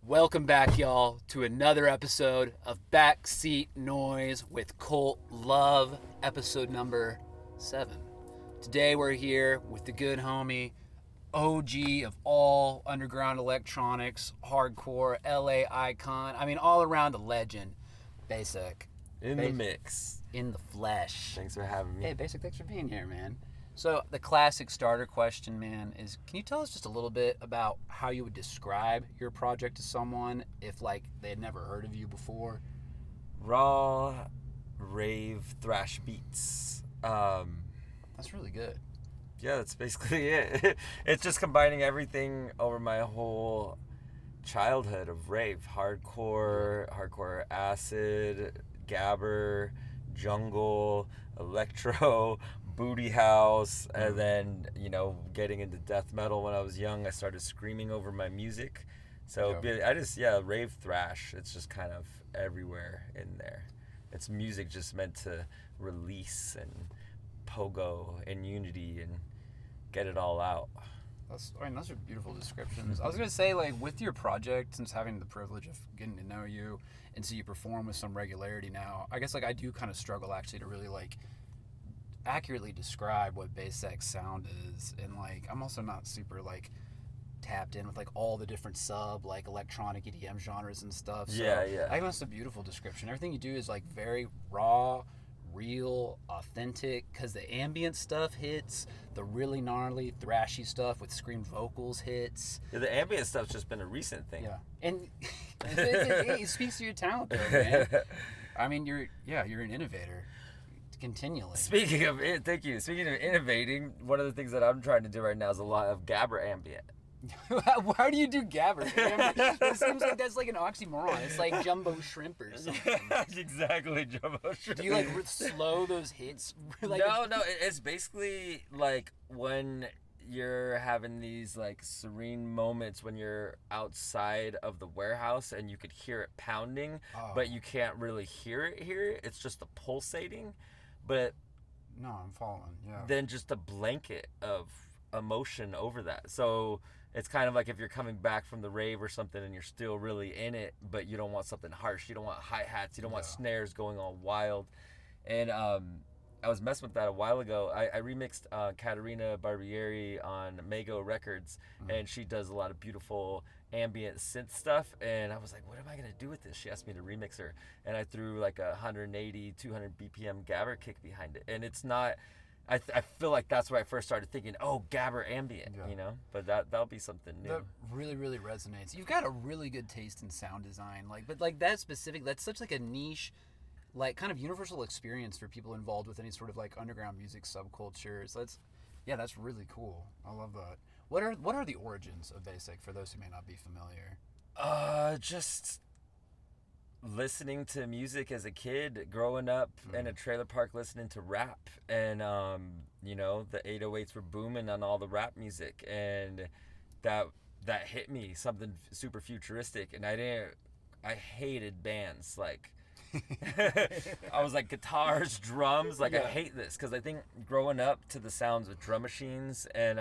Welcome back, y'all, to another episode of Backseat Noise with Colt Love, episode number 7. Today we're here with the good homie, OG of all underground electronics, hardcore, LA icon, all around a legend, Baseck. In the mix. In the flesh. Thanks for having me. Hey, Baseck, thanks for being here, man. So the classic starter question, man, is can you tell us just a little bit about how you would describe your project to someone if, they had never heard of you before? Raw, rave, thrash beats. That's really good. Yeah, that's basically it. It's just combining everything over my whole childhood of rave. Hardcore acid, gabber, jungle, electro, booty house, and then getting into death metal. When I was young, I started screaming over my music, so rave, thrash, it's just kind of everywhere in there. It's music just meant to release and pogo and unity and get it all out. Those are beautiful descriptions. I was gonna say, with your project, since having the privilege of getting to know you and see you perform with some regularity now, I guess I do kind of struggle actually to really accurately describe what Baseck's sound is, and I'm also not super tapped in with all the different electronic EDM genres and stuff. So Yeah. I think that's a beautiful description. Everything you do is very raw, real, authentic, because the ambient stuff hits, the really gnarly thrashy stuff with screamed vocals hits. Yeah, the ambient stuff's just been a recent thing. Yeah, and it speaks to your talent, though, man. You're an innovator. Continually. Speaking of innovating, one of the things that I'm trying to do right now is a lot of gabber ambient. Why do you do gabber? It seems like that's an oxymoron. It's like jumbo shrimp or something. Exactly, jumbo shrimp. Do you slow those hits? No, it's basically when you're having these serene moments when you're outside of the warehouse and you could hear it pounding, but you can't really hear it here. It's just the pulsating. But no, I'm following. Yeah. Then just a blanket of emotion over that. So it's kind of like if you're coming back from the rave or something and you're still really in it, but you don't want something harsh. You don't want hi-hats. You don't want snares going all wild. And I was messing with that a while ago. I remixed Caterina Barbieri on Mago Records, and she does a lot of beautiful ambient synth stuff, and I was like, what am I gonna do with this? She asked me to remix her, and I threw a 180 200 BPM gabber kick behind it, and it's not I feel like that's where I first started thinking, gabber ambient, but that'll be something new. That really, really resonates. You've got a really good taste in sound design, but that specific, that's such a niche, kind of universal experience for people involved with any sort of underground music subculture. So that's really cool. I love that. What are the origins of Baseck for those who may not be familiar? Just listening to music as a kid, growing up in a trailer park listening to rap, and the 808s were booming on all the rap music, and that hit me, something super futuristic, and I hated bands I was guitars, drums, I hate this, because I think growing up to the sounds of drum machines and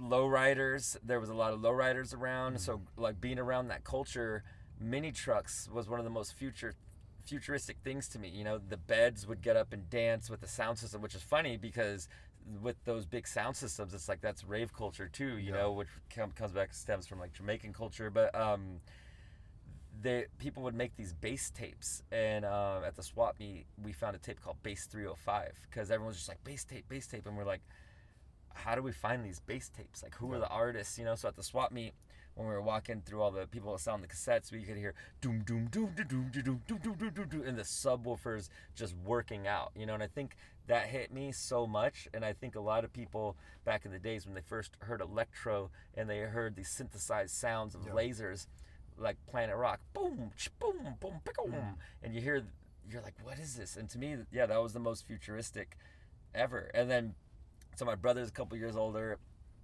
lowriders, there was a lot of lowriders around, so being around that culture, mini trucks was one of the most futuristic things to me. The beds would get up and dance with the sound system, which is funny because with those big sound systems, it's that's rave culture too, which stems from Jamaican culture, but people would make these bass tapes, and at the swap meet we found a tape called Bass 305, because everyone was just bass tape, and we're how do we find these bass tapes? Who are the artists? So at the swap meet, when we were walking through all the people that sound the cassettes, we could hear doom doom doom doom doom doom doom doom doom doom, and the subwoofers just working out, and I think that hit me so much. And I think a lot of people back in the days when they first heard electro and they heard these synthesized sounds of lasers, like Planet Rock, boom, boom, boom, boom, and you're what is this? And to me, that was the most futuristic ever. And then, so my brother's a couple years older.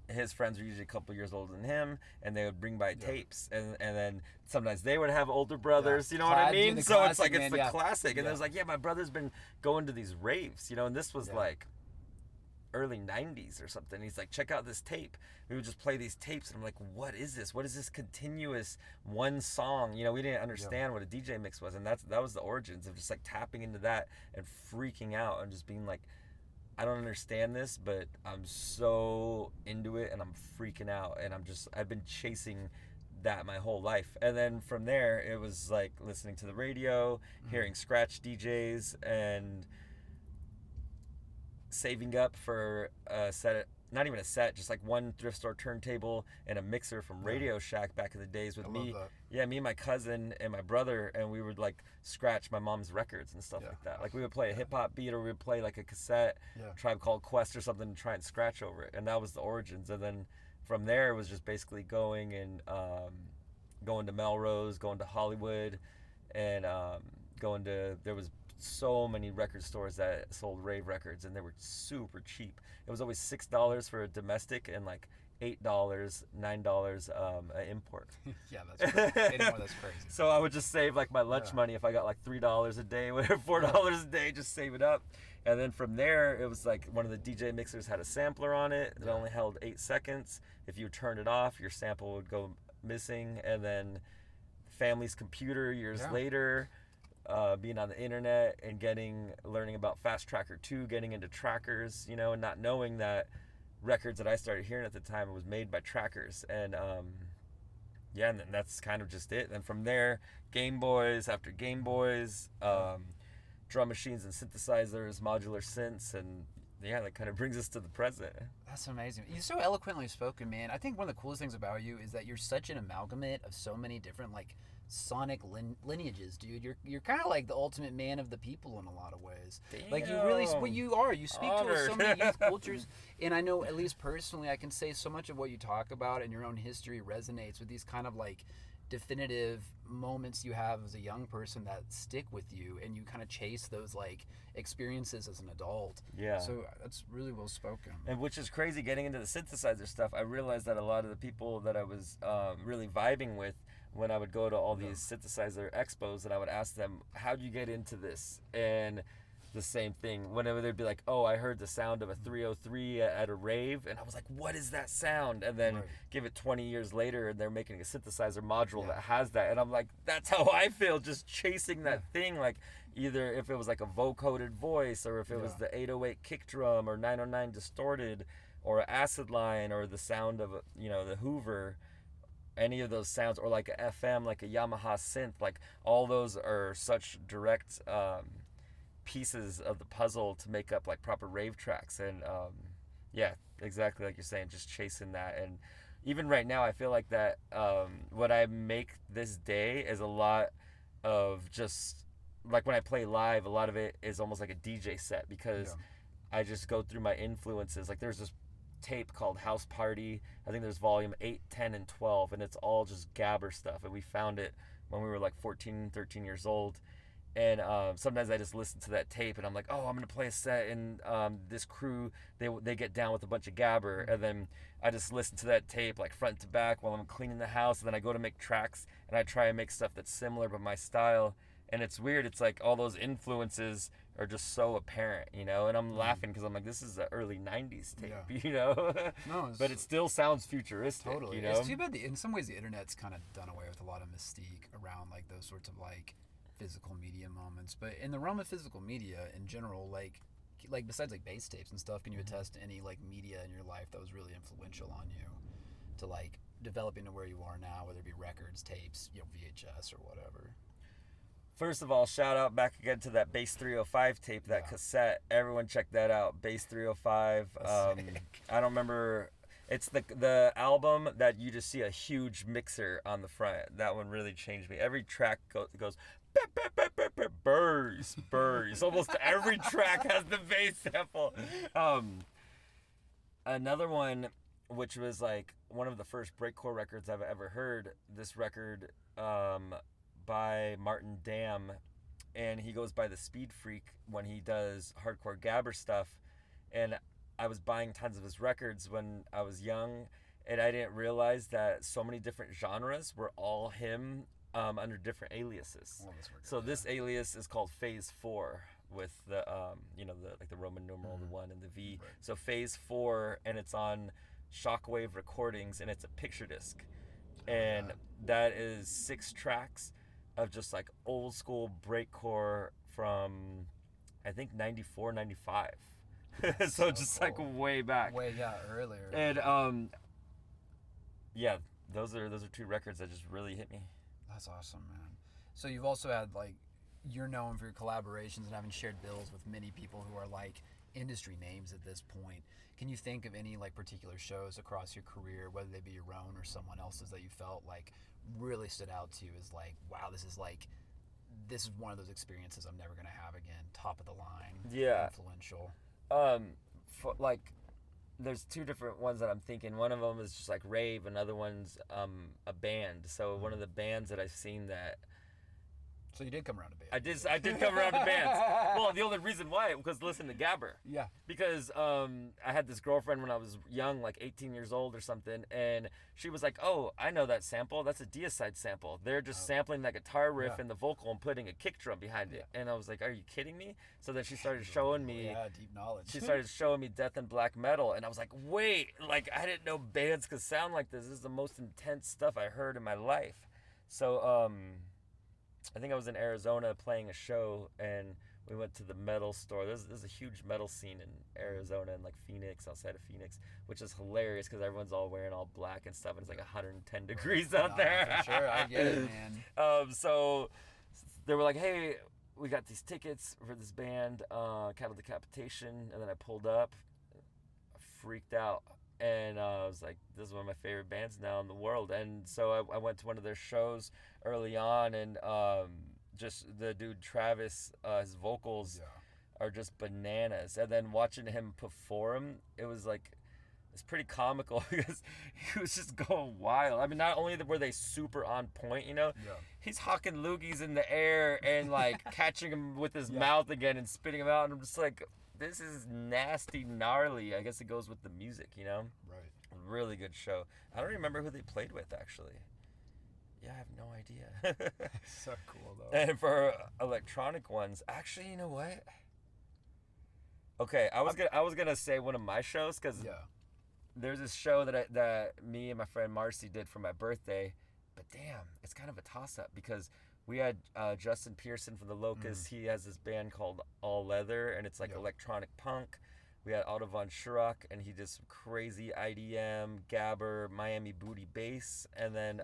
His friends were usually a couple years older than him, and they would bring by tapes, and then sometimes they would have older brothers, you know what I mean? So it's it's the classic, and it was my brother's been going to these raves, and this was early 90s or something. He's like, check out this tape. We would just play these tapes, and I'm like, what is this? What is this continuous one song? You know, we didn't understand what a DJ mix was, and that was the origins of just like tapping into that and freaking out and just being like, I don't understand this, but I'm so into it and I'm freaking out, and I've been chasing that my whole life. And then from there, it was like listening to the radio, hearing scratch DJs, and saving up for a set, not even a set, just like one thrift store turntable and a mixer from Radio Shack back in the days with me. Yeah, me and my cousin and my brother, and we would like scratch my mom's records and stuff like that. Like we would play a hip hop beat, or we would play like a cassette, Tribe Called Quest or something, and try and scratch over it. And that was the origins. And then from there, it was just basically going to Melrose, going to Hollywood, and there was so many record stores that sold rave records, and they were super cheap. It was always $6 for a domestic and like $8, $9 an import. Yeah, that's crazy. Anymore, that's crazy. So I would just save like my lunch money if I got like $3 a day, whatever, $4 a day, just save it up. And then from there, it was like one of the DJ mixers had a sampler on it. It only held 8 seconds. If you turned it off, your sample would go missing. And then family's computer years later, being on the internet and learning about Fast Tracker 2, getting into trackers, you know, and not knowing that records that I started hearing at the time was made by trackers. And and then that's kind of just it. And from there, Game Boys after Game Boys, drum machines and synthesizers, modular synths, and that kind of brings us to the present. That's amazing. You're so eloquently spoken, man. I think one of the coolest things about you is that you're such an amalgamate of so many different like sonic lineages, dude. You're kind of like the ultimate man of the people in a lot of ways. Damn. Like you really, what you are. You speak to so many youth cultures, and I know, at least personally, I can say so much of what you talk about and your own history resonates with these kind of like definitive moments you have as a young person that stick with you, and you kind of chase those like experiences as an adult. So that's really well spoken. And which is crazy, getting into the synthesizer stuff, I realized that a lot of the people that I was really vibing with when I would go to all these synthesizer expos, and I would ask them, how'd you get into this? And the same thing, whenever they'd be like, oh, I heard the sound of a 303 at a rave, and I was like, what is that sound? And then give it 20 years later, and they're making a synthesizer module that has that, and I'm like, that's how I feel, just chasing that thing. Like, either if it was like a vocoded voice, or if it was the 808 kick drum, or 909 distorted, or acid line, or the sound of the Hoover, any of those sounds, or like a FM, like a Yamaha synth, like all those are such direct pieces of the puzzle to make up like proper rave tracks. And exactly like you're saying, just chasing that. And even right now, I feel like that what I make this day is a lot of just like when I play live, a lot of it is almost like a DJ set, because I just go through my influences. Like there's this tape called House Party, I think there's volume 8, 10, and 12, and it's all just gabber stuff, and we found it when we were like 14, 13 years old. And sometimes I just listen to that tape and I'm like, oh, I'm gonna play a set, and this crew, they get down with a bunch of gabber, and then I just listen to that tape like front to back while I'm cleaning the house, and then I go to make tracks and I try and make stuff that's similar but my style. And it's weird, it's like all those influences are just so apparent, and I'm laughing because I'm like, this is the early 90s tape, No, but it still sounds futuristic. Totally. It's too bad in some ways the internet's kind of done away with a lot of mystique around like those sorts of like physical media moments. But in the realm of physical media in general, like besides like bass tapes and stuff, can you attest to any like media in your life that was really influential on you to like developing to where you are now, whether it be records, tapes, VHS or whatever? First of all, shout out back again to that Bass 305 tape, that cassette. Everyone check that out, Bass 305. I don't remember. It's the album that you just see a huge mixer on the front. That one really changed me. Every track goes burrs. Almost every track has the bass sample. Another one, which was like one of the first breakcore records I've ever heard. This record by Martin Dam, and he goes by the Speed Freak when he does hardcore gabber stuff. And I was buying tons of his records when I was young, and I didn't realize that so many different genres were all him under different aliases. So this alias is called Phase 4 with the the Roman numeral, the 1 and the V. Right. So phase 4, and it's on Shockwave Recordings, and it's a picture disc, and that is 6 tracks of just like old school breakcore from I think 94, 95. So just like way back. Earlier. And yeah, those are 2 records that just really hit me. That's awesome, man. So you've also had like, you're known for your collaborations and having shared bills with many people who are like industry names at this point. Can you think of any like particular shows across your career, whether they be your own or someone else's, that you felt like really stood out to you as like, wow, this is one of those experiences I'm never gonna have again, top of the line, influential? Like there's 2 different ones that I'm thinking. One of them is just like rave, another one's a band. So one of the bands that I've seen that. So you did come around to bands. I did come around to bands. Well, the only reason why was listen to Gabber. Yeah. Because I had this girlfriend when I was young, like 18 years old or something, and she was like, "Oh, I know that sample. That's a Deicide sample. They're just sampling that guitar riff and the vocal and putting a kick drum behind it." And I was like, "Are you kidding me?" So then she started showing me. Yeah, deep knowledge. She started showing me death and black metal, and I was like, "Wait, like I didn't know bands could sound like this. This is the most intense stuff I heard in my life." So I think I was in Arizona playing a show, and we went to the metal store. There's a huge metal scene in Arizona and like Phoenix, outside of Phoenix, which is hilarious because everyone's all wearing all black and stuff, and it's like 110 degrees out there. For sure, I get it, man. So they were like, "Hey, we got these tickets for this band, Cattle Decapitation," and then I pulled up, freaked out. And I was like, this is one of my favorite bands now in the world. And so I went to one of their shows early on, and just the dude Travis, his vocals are just bananas. And then watching him perform, it's pretty comical because he was just going wild. I mean, not only were they super on point, he's hawking loogies in the air and like catching them with his mouth again and spitting them out. And I'm just like, this is nasty, gnarly. I guess it goes with the music, Right. Really good show. I don't remember who they played with, actually. Yeah, I have no idea. So cool, though. And for electronic ones, actually, you know what? Okay, I was gonna say one of my shows, because there's this show that me and my friend Marcy did for my birthday. But damn, it's kind of a toss-up because we had Justin Pearson from the Locusts. He has this band called All Leather, and it's like electronic punk. We had Otto von Schirach, and he did some crazy IDM, Gabber, Miami Booty bass, and then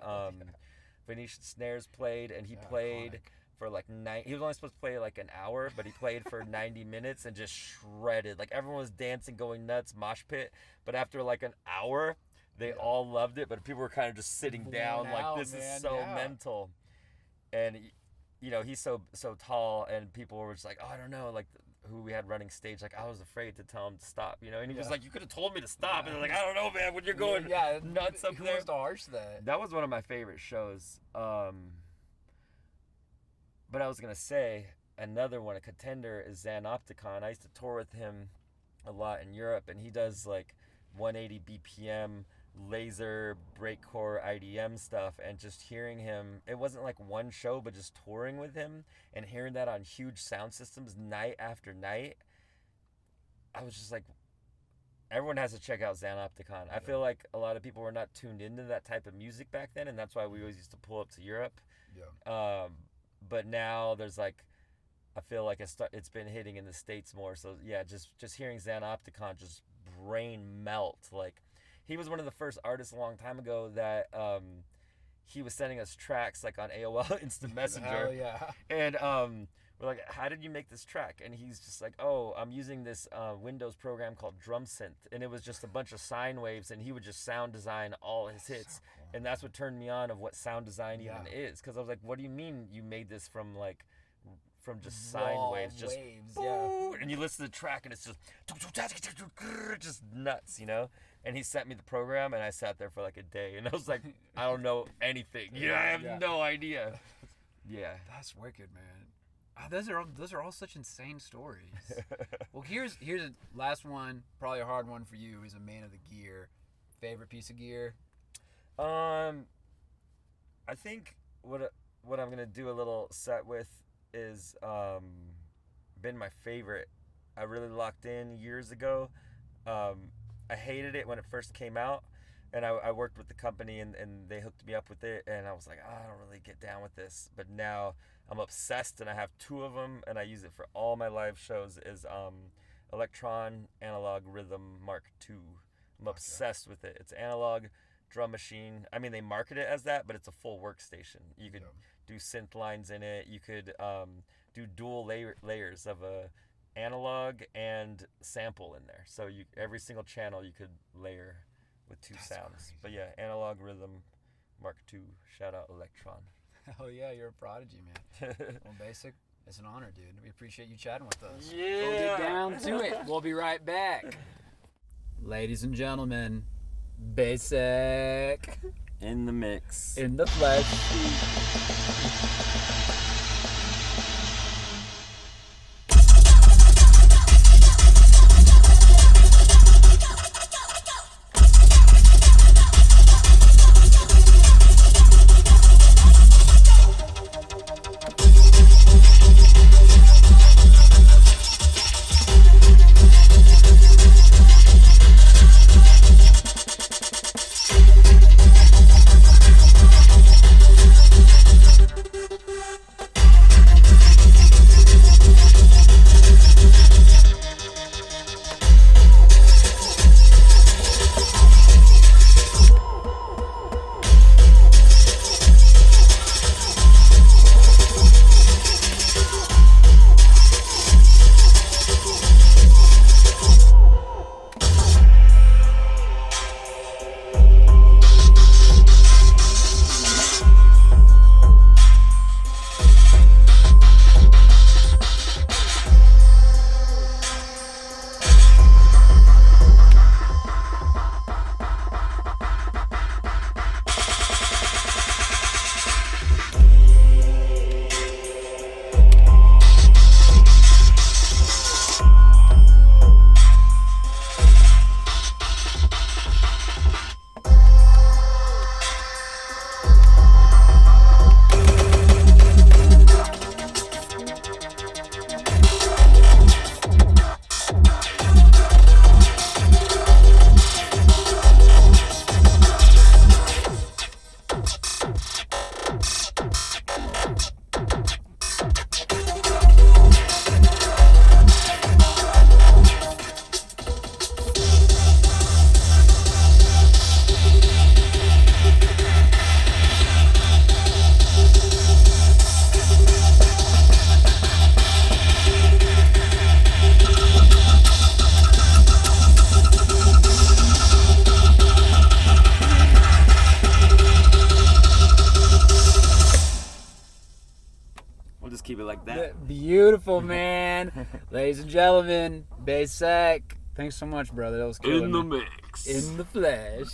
Venetian Snares played, and he played iconic. For like he was only supposed to play like an hour, but he played for 90 minutes and just shredded. Like everyone was dancing, going nuts, mosh pit. But after like an hour, they all loved it, but people were kind of just sitting down, like this is so mental. And he's so tall, and people were just like, oh, I don't know, like who we had running stage, like I was afraid to tell him to stop, and he was like, you could have told me to stop. And they're like, I don't know, man, when you're going nuts up there. Who was to harsh that? That was one of my favorite shows. But I was gonna say another one, a contender, is Xanopticon. I used to tour with him a lot in Europe, and he does like 180 BPM laser breakcore IDM stuff, and just hearing him, it wasn't like one show, but just touring with him and hearing that on huge sound systems night after night, I was just like, everyone has to check out Xanopticon. I feel like a lot of people were not tuned into that type of music back then, and that's why we always used to pull up to Europe. But now there's like, I feel like it's been hitting in the States more. So yeah, just hearing Xanopticon just brain melt. Like, he was one of the first artists a long time ago that he was sending us tracks like on AOL Instant Messenger. Hell yeah. And we're like, how did you make this track? And he's just like, oh, I'm using this Windows program called Drum Synth. And it was just a bunch of sine waves, and he would just sound design all his hits. So cool. And that's what turned me on of what sound design even is. Because I was like, what do you mean you made this from just sine waves? Just and you listen to the track, and it's just nuts, And he sent me the program, and I sat there for like a day, and I was like, I don't know anything. I have no idea. Yeah. That's wicked, man. Those are all such insane stories. Well, here's a last one, probably a hard one for you. Is a man of the gear. Favorite piece of gear? I think what I'm gonna do a little set with is been my favorite. I really locked in years ago. I hated it when it first came out, and I worked with the company and they hooked me up with it, and I was like, I don't really get down with this. But now I'm obsessed, and I have 2 of them, and I use it for all my live shows. Is Electron Analog Rhythm Mark II. I'm obsessed with it. It's analog drum machine. I mean, they market it as that, but it's a full workstation. You could do synth lines in it. You could do dual layers of a analog and sample in there. So every single channel you could layer with 2 sounds. Crazy. But yeah, analog rhythm Mark II. Shout out Electron. Oh yeah, you're a prodigy, man. Well, Baseck, it's an honor, dude. We appreciate you chatting with us. Yeah. We'll get down to it. We'll be right back. Ladies and gentlemen, Baseck. In the mix. In the flesh. Keep it like that. Beautiful, man. Ladies and gentlemen, Baseck. Thanks so much, brother. That was cool. In the mix. In the flesh.